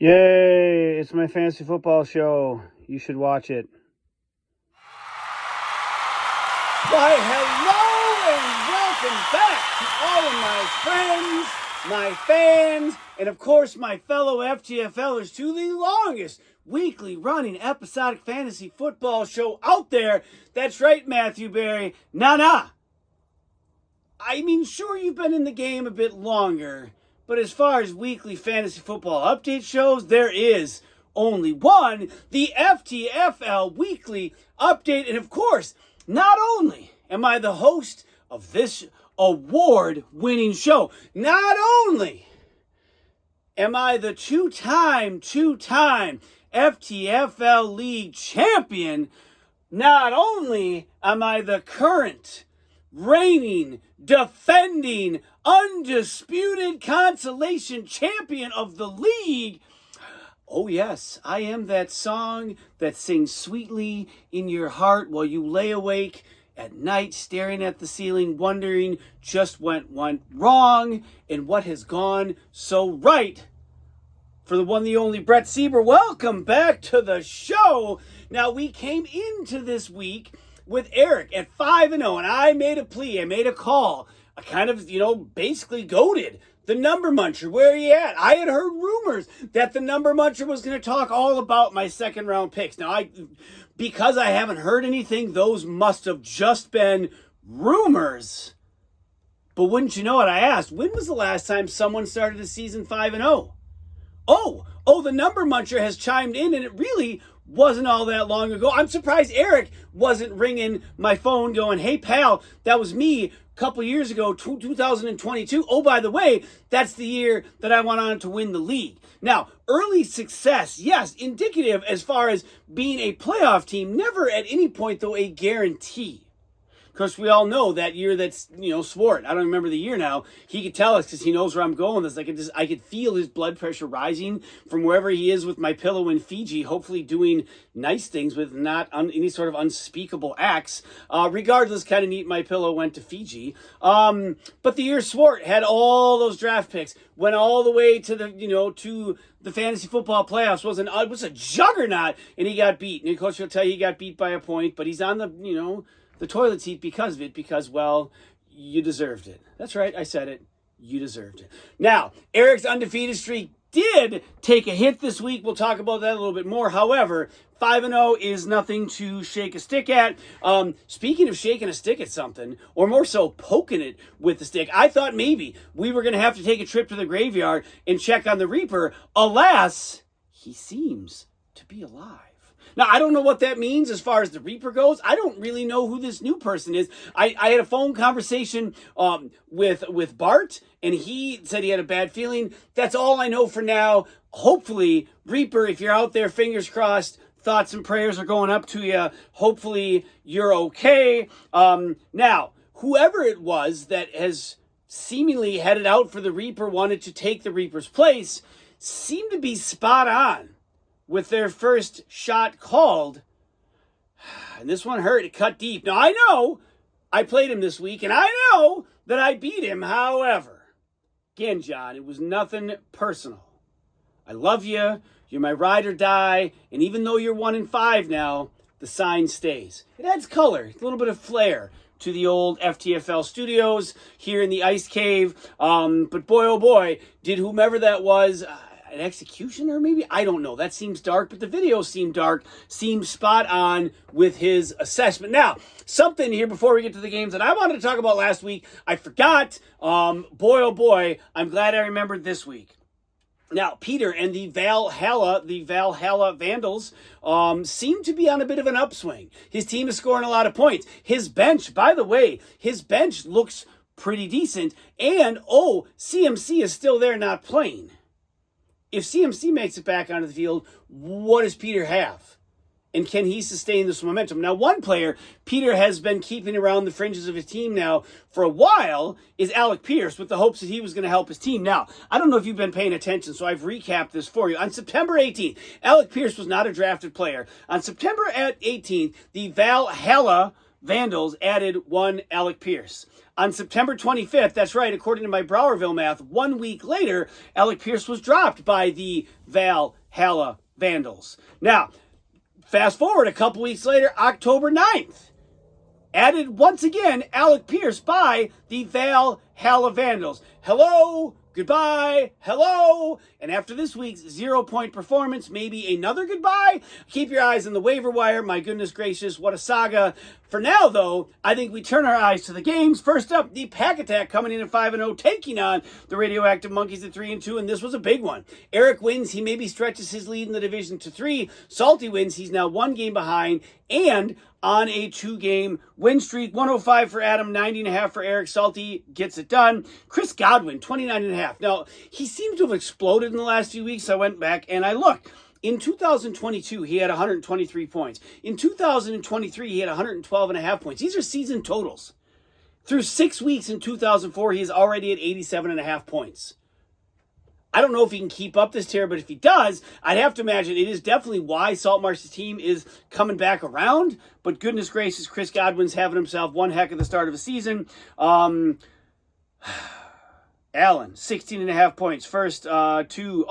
Yay, it's my fantasy football show. You should watch it. Why, hello and welcome back to all of my friends, my fans, and of course my fellow FTFLers to the longest weekly running episodic fantasy football show out there. That's right, Matthew Berry. I mean, sure, you've been in the game a bit longer, but as far as weekly fantasy football update shows, there is only one, the FTFL Weekly Update. And of course, not only am I the host of this award-winning show, not only am I the two-time FTFL League champion, not only am I the current reigning, defending, undisputed consolation champion of the league. Oh yes, I am that song that sings sweetly in your heart while you lay awake at night staring at the ceiling, wondering just what went wrong and what has gone so right. For the one, the only Brett Sieber, welcome back to the show. Now, we came into this week with Eric at 5-0, and I made a plea, I made a call. I kind of, basically goaded the Number Muncher. Where are you at? I had heard rumors that the Number Muncher was going to talk all about my second round picks. Now, because I haven't heard anything, those must have just been rumors. But wouldn't you know it, I asked, when was the last time someone started the season 5-0? Oh, the Number Muncher has chimed in, and it really wasn't all that long ago. I'm surprised Eric wasn't ringing my phone going, hey, pal, that was me a couple years ago, 2022. Oh, by the way, that's the year that I went on to win the league. Now, early success, yes, indicative as far as being a playoff team, never at any point, though, a guarantee. Of course, we all know that year that's, Swart. I don't remember the year now. He could tell us because he knows where I'm going with this. I could feel his blood pressure rising from wherever he is with my pillow in Fiji, hopefully doing nice things with not any sort of unspeakable acts. Regardless, kind of neat my pillow went to Fiji. But the year Swart had all those draft picks, went all the way to to the fantasy football playoffs, was a juggernaut, and he got beat. And of course, he'll tell you he got beat by a point, but he's on the toilet seat because of it, because, well, you deserved it. That's right, I said it. You deserved it. Now, Eric's undefeated streak did take a hit this week. We'll talk about that a little bit more. However, 5-0 is nothing to shake a stick at. Speaking of shaking a stick at something, or more so poking it with the stick, I thought maybe we were going to have to take a trip to the graveyard and check on the Reaper. Alas, he seems to be alive. Now, I don't know what that means as far as the Reaper goes. I don't really know who this new person is. I had a phone conversation with Bart, and he said he had a bad feeling. That's all I know for now. Hopefully, Reaper, if you're out there, fingers crossed, thoughts and prayers are going up to you. Hopefully, you're okay. Now, whoever it was that has seemingly headed out for the Reaper, wanted to take the Reaper's place, seemed to be spot on with their first shot called. And this one hurt. It cut deep. Now, I know I played him this week, and I know that I beat him. However, again, John, it was nothing personal. I love you. You're my ride or die. And even though you're 1-5 now, the sign stays. It adds color, a little bit of flair to the old FTFL studios here in the Ice Cave. But boy, oh boy, did whomever that was, an executioner maybe? I don't know. That seems dark, but the video seemed dark, seemed spot on with his assessment. Now, something here before we get to the games that I wanted to talk about last week, I forgot. Boy, oh boy, I'm glad I remembered this week. Now, Peter and the Valhalla Vandals seem to be on a bit of an upswing. His team is scoring a lot of points. His bench, by the way, looks pretty decent. And, CMC is still there not playing. If CMC makes it back onto the field, what does Peter have? And can he sustain this momentum? Now, one player Peter has been keeping around the fringes of his team now for a while is Alec Pierce, with the hopes that he was going to help his team. Now, I don't know if you've been paying attention, so I've recapped this for you. On September 18th, Alec Pierce was not a drafted player. On September 18th, the Valhalla Vandals added one Alec Pierce. On September 25th, that's right, according to my Browerville math, 1 week later, Alec Pierce was dropped by the Valhalla Vandals. Now, fast forward a couple weeks later, October 9th, added once again Alec Pierce by the Valhalla Vandals. Hello, goodbye, hello. And after this week's 0-point performance, maybe another goodbye. Keep your eyes on the waiver wire. My goodness gracious, what a saga. For now, though, I think we turn our eyes to the games. First up, the Pack Attack coming in at 5-0, taking on the Radioactive Monkeys at 3-2, and this was a big one. Eric wins. He maybe stretches his lead in the division to 3. Salty wins. He's now 1 game behind and on a 2-game win streak. 105 for Adam, 90.5 for Eric. Salty gets it done. Chris Godwin, 29.5. Now, he seems to have exploded in the last few weeks. I went back and I looked. In 2022, he had 123 points. In 2023, he had 112.5 points. These are season totals. Through 6 weeks in 2004, he is already at 87.5 points. I don't know if he can keep up this tear, but if he does, I'd have to imagine it is definitely why Saltmarsh's team is coming back around. But goodness gracious, Chris Godwin's having himself one heck of the start of a season. Allen, 16.5 points. First two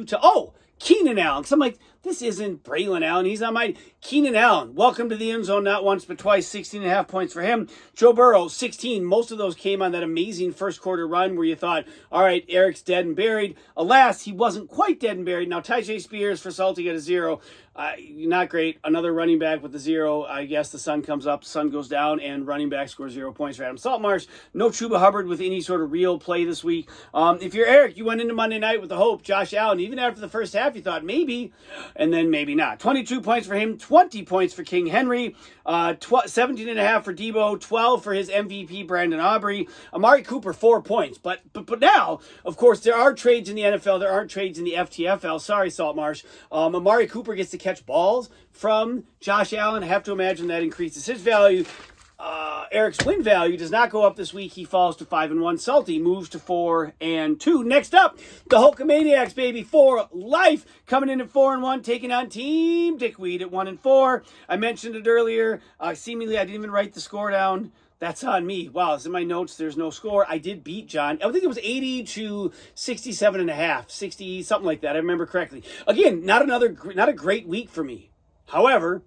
to Keenan Allen. So I'm like, this isn't Braylon Allen. He's on my Keenan Allen. Welcome to the end zone, not once but twice. 16.5 points for him. Joe Burrow, 16. Most of those came on that amazing first quarter run where you thought, all right, Eric's dead and buried. Alas, he wasn't quite dead and buried. Now, Tyjae Spears for Salty got a 0. Not great. Another running back with a 0. I guess the sun comes up, sun goes down, and running back scores 0 points for Adam Saltmarsh. No Chuba Hubbard with any sort of real play this week. If you're Eric, you went into Monday night with the hope, Josh Allen, even after the first half, you thought maybe, and then maybe not. 22 points for him, 20 points for King Henry, 17.5 for Debo, 12 for his MVP, Brandon Aubrey. Amari Cooper, 4 points. But now, of course, there are trades in the NFL. There aren't trades in the FTFL. Sorry, Saltmarsh. Amari Cooper gets to catch balls from Josh Allen. I have to imagine that increases his value. Eric's win value does not go up this week. He falls to 5-1. Salty moves to 4-2. Next up, the Hulkamaniacs, baby, for life, coming in at 4-1, taking on Team Dickweed at 1-4. I mentioned it earlier. Seemingly, I didn't even write the score down. That's on me. Wow, it's in my notes. There's no score. I did beat John. I think it was 80 to 67.5, 60, something like that. I remember correctly. Again, not a great week for me. However,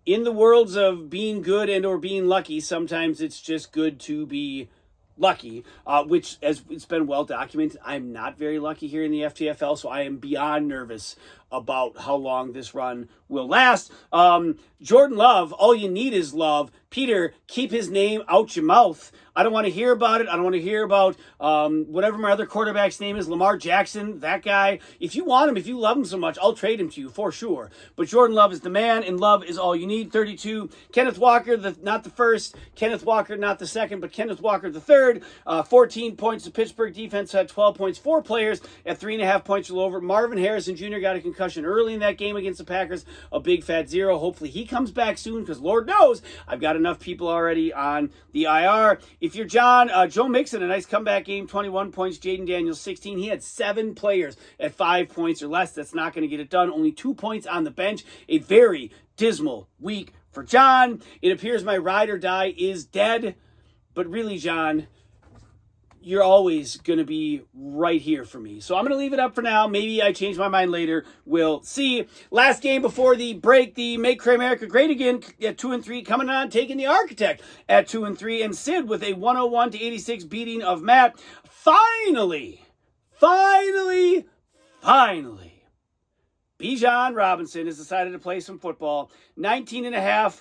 in the worlds of being good and or being lucky, sometimes it's just good to be lucky, which, as it's been well documented, I'm not very lucky here in the FTFL, so I am beyond nervous about how long this run will last. Jordan Love, all you need is love. Peter, keep his name out your mouth. I don't want to hear about it. I don't want to hear about whatever my other quarterback's name is, Lamar Jackson, that guy. If you want him, if you love him so much, I'll trade him to you for sure. But Jordan Love is the man, and love is all you need. 32. Kenneth Walker, not the first. Kenneth Walker, not the second, but Kenneth Walker the third. 14 points. The Pittsburgh defense had 12 points. 4 players at 3.5 points or over. Marvin Harrison Jr. got a concussion early in that game against the Packers. A big fat 0. Hopefully he comes back soon, because Lord knows I've got enough people already on the IR. If you're John, Joe Mixon, a nice comeback game, 21 points. Jaden Daniels, 16. He had 7 players at 5 points or less. That's not going to get it done. Only 2 points on the bench. A very dismal week for John. It appears my ride or die is dead. But really, John, you're always going to be right here for me. So I'm going to leave it up for now. Maybe I change my mind later. We'll see. Last game before the break, the Make America Great Again at 2-3 coming on, taking the Architect at 2-3, and Sid with a 101-86 beating of Matt. Finally, Bijan Robinson has decided to play some football. 19.5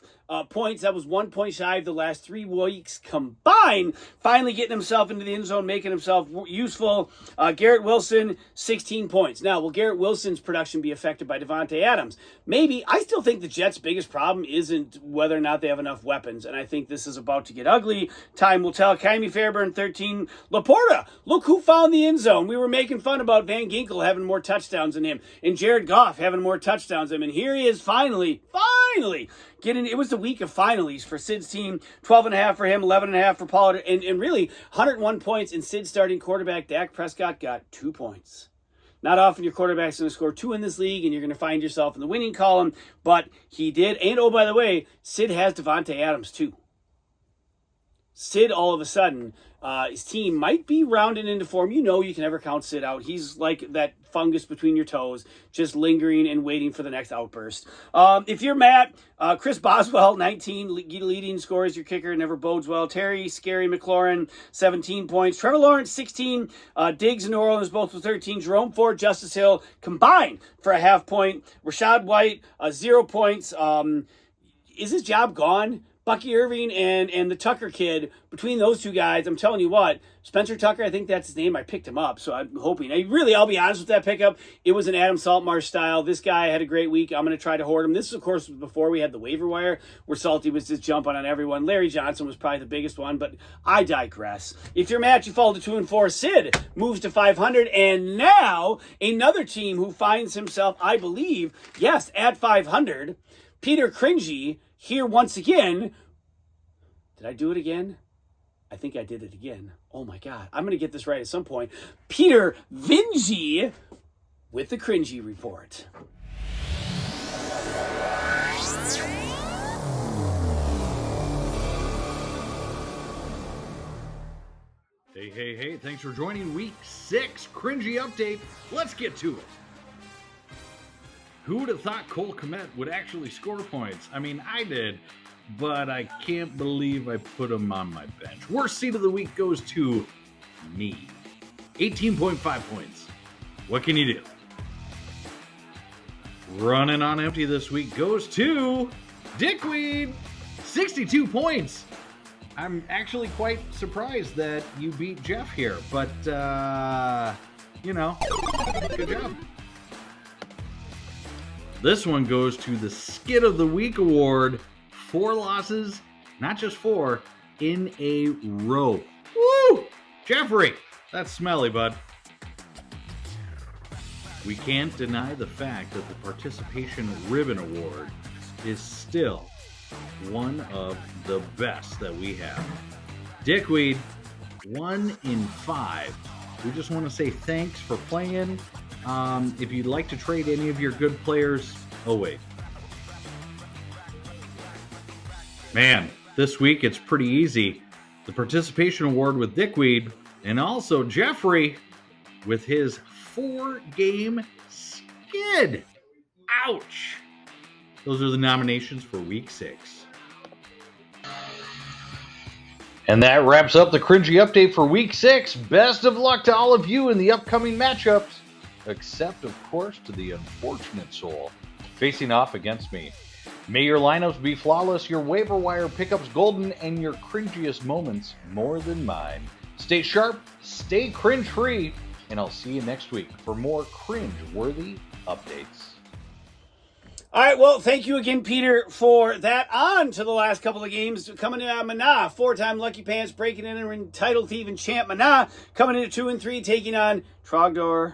points. That was 1 point shy of the last 3 weeks combined. Finally getting himself into the end zone, making himself useful. Garrett Wilson, 16 points. Now, will Garrett Wilson's production be affected by Devontae Adams? Maybe. I still think the Jets' biggest problem isn't whether or not they have enough weapons, and I think this is about to get ugly. Time will tell. Kyrie Fairburn, 13. Laporta, look who found the end zone. We were making fun about Van Ginkel having more touchdowns than him, and Jared Goff having more touchdowns than him, and here he is finally getting. It was the week of finalies for Sid's team. 12.5 for him, 11.5 for Pollard, and really 101 points. And Sid's starting quarterback Dak Prescott got 2 points. Not often your quarterback's going to score 2 in this league, and you're going to find yourself in the winning column, but he did. And, oh, by the way, Sid has Devontae Adams, too. Sid, all of a sudden, his team might be rounding into form. You know you can never count Sid out. He's like that fungus between your toes, just lingering and waiting for the next outburst. If you're Matt, Chris Boswell, 19, leading scores, your kicker, never bodes well. Terry, Scary McLaurin, 17 points. Trevor Lawrence, 16. Diggs and New Orleans, both with 13. Jerome Ford, Justice Hill, combined for a half point. Rashad White, 0 points. Is his job gone? Bucky Irving and the Tucker kid, between those two guys, I'm telling you what, Spencer Tucker, I think that's his name. I picked him up, so I'm hoping. I'll be honest with that pickup. It was an Adam Saltmarsh style. This guy had a great week. I'm going to try to hoard him. This, of course, was before we had the waiver wire, where Salty was just jumping on everyone. Larry Johnson was probably the biggest one, but I digress. If you're Matt, you fall to 2-4. Sid moves to 500, and now another team who finds himself, I believe, yes, at 500. Peter Cringy here once again. Did I do it again? I think I did it again. Oh my God. I'm going to get this right at some point. Peter Vingy with the Cringy Report. Hey. Thanks for joining Week 6 Cringy Update. Let's get to it. Who would have thought Cole Kmet would actually score points? I mean, I did, but I can't believe I put him on my bench. Worst seed of the week goes to me. 18.5 points. What can you do? Running on empty this week goes to Dickweed. 62 points. I'm actually quite surprised that you beat Jeff here, but, good job. This one goes to the Skid of the Week award. 4 losses, not just 4, in a row. Woo! Jeffrey, that's smelly, bud. We can't deny the fact that the Participation Ribbon Award is still one of the best that we have. Dickweed, 1 in 5. We just want to say thanks for playing. If you'd like to trade any of your good players, oh wait. Man, this week it's pretty easy. The Participation Award with Dickweed, and also Jeffrey with his 4-game skid. Ouch! Those are the nominations for Week 6. And that wraps up the Cringy Update for Week 6. Best of luck to all of you in the upcoming matchups. Except, of course, to the unfortunate soul facing off against me. May your lineups be flawless, your waiver wire pickups golden, and your cringiest moments more than mine. Stay sharp, stay cringe-free, and I'll see you next week for more cringe-worthy updates. All right, well, thank you again, Peter, for that. On to the last couple of games. Coming in on Mana, 4-time Lucky Pants, breaking in and title thief and champ Mana, coming in at 2-3, taking on Trogdor,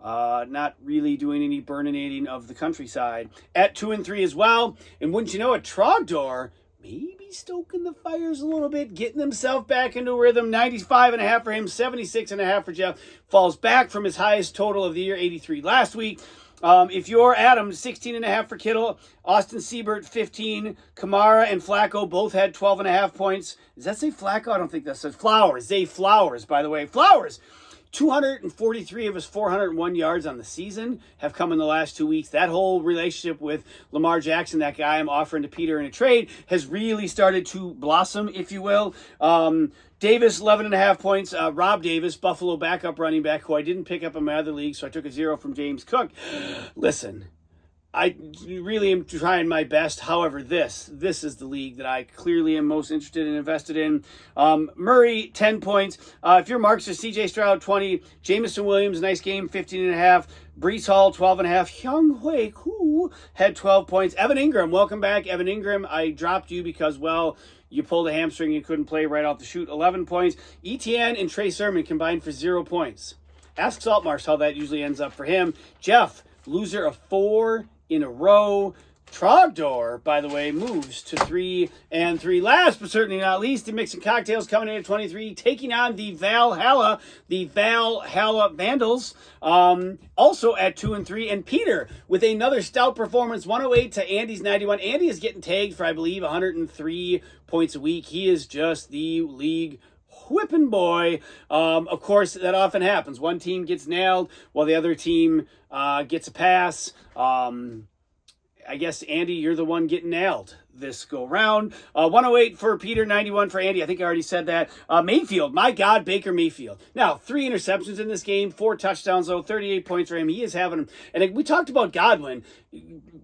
not really doing any burninating of the countryside, at 2-3 as well. And wouldn't you know it, Trogdor maybe stoking the fires a little bit, getting himself back into a rhythm. 95.5 for him, 76.5 for Jeff. Falls back from his highest total of the year, 83 last week. If you're Adam, 16.5 for Kittle. Austin Siebert, 15. Kamara and Flacco both had 12.5 points. Does that say Flacco? I don't think that says Flowers. Zay Flowers, by the way. Flowers! 243 of his 401 yards on the season have come in the last 2 weeks. That whole relationship with Lamar Jackson, that guy I'm offering to Peter in a trade, has really started to blossom, if you will. Davis, 11.5 points. Rob Davis, Buffalo backup running back, who I didn't pick up in my other league, so I took a 0 from James Cook. Listen, I really am trying my best. However, this is the league that I clearly am most interested and invested in. Murray, 10 points. If you're Marks, CJ Stroud, 20. Jamison Williams, nice game, 15.5. Brees Hall, 12.5. Hyung Hui Koo had 12 points. Evan Ingram, welcome back. Evan Ingram, I dropped you because, well, you pulled a hamstring and you couldn't play right off the shoot. 11 points. ETN and Trey Sermon combined for 0 points. Ask Saltmarsh how that usually ends up for him. Jeff, loser of 4 in a row. Trogdor, by the way, moves to 3-3. Last but certainly not least, the Mixing Cocktails coming in at 23, taking on the Valhalla Vandals, also at 2-3. And Peter with another stout performance, 108 to Andy's 91. Andy is getting tagged for, I believe, 103 points a week. He is just the league whipping boy. Of course, that often happens. One team gets nailed while the other team gets a pass. I guess, Andy, you're the one getting nailed this go round. 108 for Peter, 91 for Andy. I think I already said that. Mayfield, my God, Baker Mayfield. Now, 3 interceptions in this game, 4 touchdowns, though, 38 points for him. He is having them. And we talked about Godwin.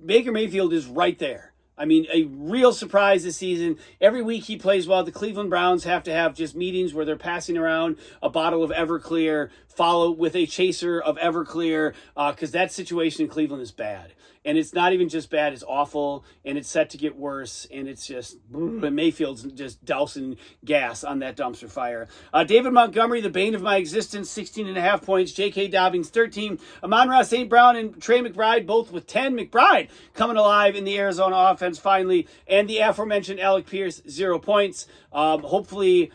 Baker Mayfield is right there. I mean, a real surprise this season. Every week he plays well. The Cleveland Browns have to have just meetings where they're passing around a bottle of Everclear, follow with a chaser of Everclear, because that situation in Cleveland is bad. And it's not even just bad, it's awful, and it's set to get worse, and it's just, Mayfield's just dousing gas on that dumpster fire. David Montgomery, the bane of my existence, 16.5 points. J.K. Dobbins, 13. Amon-Ra St. Brown and Trey McBride, both with 10. McBride coming alive in the Arizona offense finally. And the aforementioned Alec Pierce, 0 points. Hopefully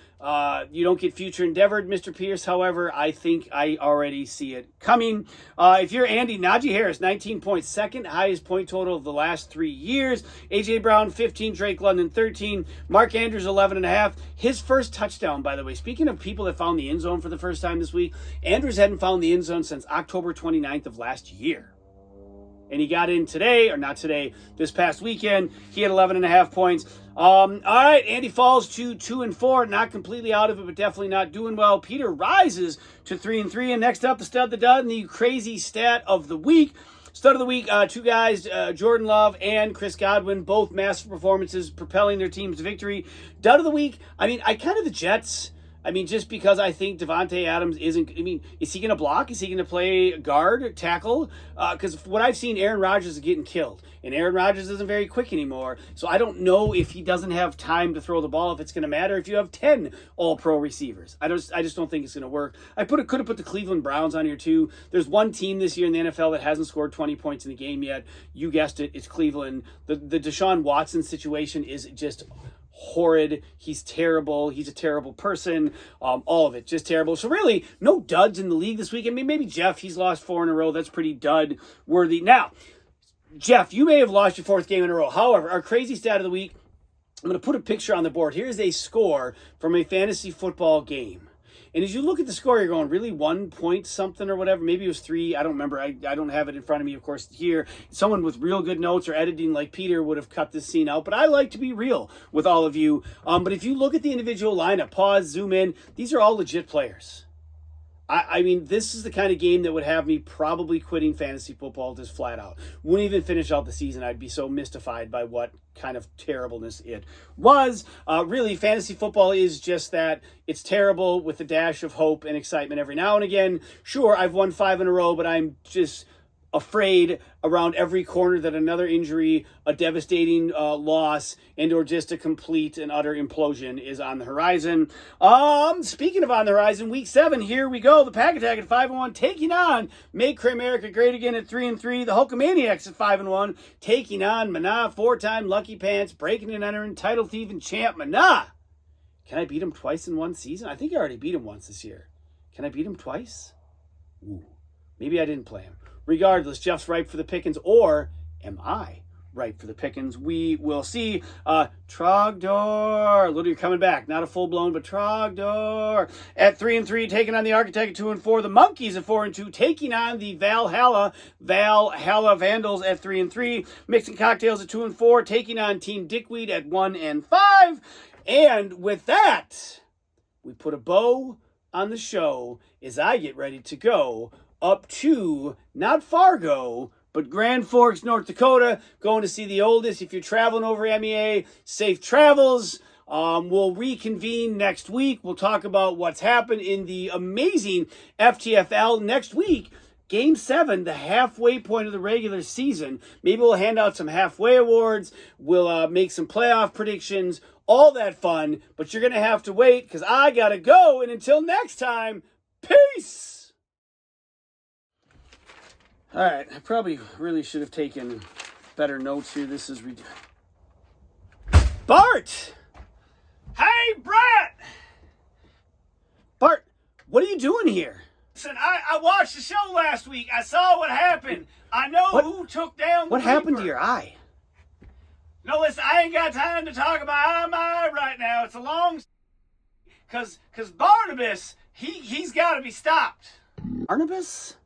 you don't get future endeavored, Mr. Pierce. However, I think I already see it coming. If you're Andy, Najee Harris, 19 points, second highest point total of the last 3 years. A.J. Brown, 15. Drake London, 13. Mark Andrews, 11.5. His first touchdown, by the way. Speaking of people that found the end zone for the first time this week, Andrews hadn't found the end zone since October 29th of last year. And he got in today, or not today, this past weekend. He had 11.5 points. All right, Andy falls to 2-4, not completely out of it, but definitely not doing well. Peter rises to 3-3, and next up, the stud, the dud, and the crazy stat of the week. Stud of the week, 2 guys, Jordan Love and Chris Godwin, both massive performances, propelling their teams to victory. Dud of the week, the Jets. Just because I think Devontae Adams isn't, is he going to block? Is he going to play guard, tackle? Because what I've seen, Aaron Rodgers is getting killed. And Aaron Rodgers isn't very quick anymore. So I don't know if he doesn't have time to throw the ball, if it's going to matter if you have 10 all-pro receivers. I just don't think it's going to work. I could have put the Cleveland Browns on here too. There's one team this year in the NFL that hasn't scored 20 points in the game yet. You guessed it, it's Cleveland. The Deshaun Watson situation is just horrid. He's terrible. He's a terrible person. All of it, just terrible. So really, no duds in the league this week. Maybe Jeff, he's lost 4 in a row. That's pretty dud worthy. Now, Jeff, you may have lost your 4th game in a row. However, our crazy stat of the week, I'm going to put a picture on the board. Here's a score from a fantasy football game. And as you look at the score, you're going, really, 1 point something or whatever? Maybe it was 3. I don't remember. I don't have it in front of me, of course, here. Someone with real good notes or editing like Peter would have cut this scene out. But I like to be real with all of you. But if you look at the individual lineup, pause, zoom in, these are all legit players. This is the kind of game that would have me probably quitting fantasy football just flat out. Wouldn't even finish out the season. I'd be so mystified by what kind of terribleness it was. Really, fantasy football is just that. It's terrible with a dash of hope and excitement every now and again. Sure, I've won 5 in a row, but I'm just afraid around every corner that another injury, a devastating loss, and or just a complete and utter implosion is on the horizon. Speaking of on the horizon, week 7, here we go. The Pack Attack at 5-1, taking on Make America Great Again at 3-3. The Hulkamaniacs at 5-1, taking on Mana, 4-time Lucky Pants, breaking and entering, title thief and champ Mana. Can I beat him twice in one season? I think I already beat him once this year. Can I beat him twice? Ooh, maybe I didn't play him. Regardless, Jeff's ripe for the pickings, or am I ripe for the pickings? We will see. Trogdor, Little, you're coming back. Not a full-blown, but Trogdor at 3-3, taking on the Architect at 2-4. The Monkeys at 4-2, taking on the Valhalla Vandals at 3-3. Mixing Cocktails at 2-4, taking on Team Dickweed at 1-5. And with that, we put a bow on the show as I get ready to go up to, not Fargo, but Grand Forks, North Dakota, going to see the oldest. If you're traveling over MEA, safe travels. We'll reconvene next week. We'll talk about what's happened in the amazing FTFL next week. Game 7, the halfway point of the regular season. Maybe we'll hand out some halfway awards. We'll make some playoff predictions. All that fun. But you're going to have to wait because I got to go. And until next time, peace! All right, I probably really should have taken better notes here. This is ridiculous. Bart! Hey, Brett! Bart, what are you doing here? Listen, I watched the show last week. I saw what happened. I know who took down the What happened to Reaper. your eye? No, listen, I ain't got time to talk about my eye right now. It's a long... Because Barnabas, he's got to be stopped. Barnabas?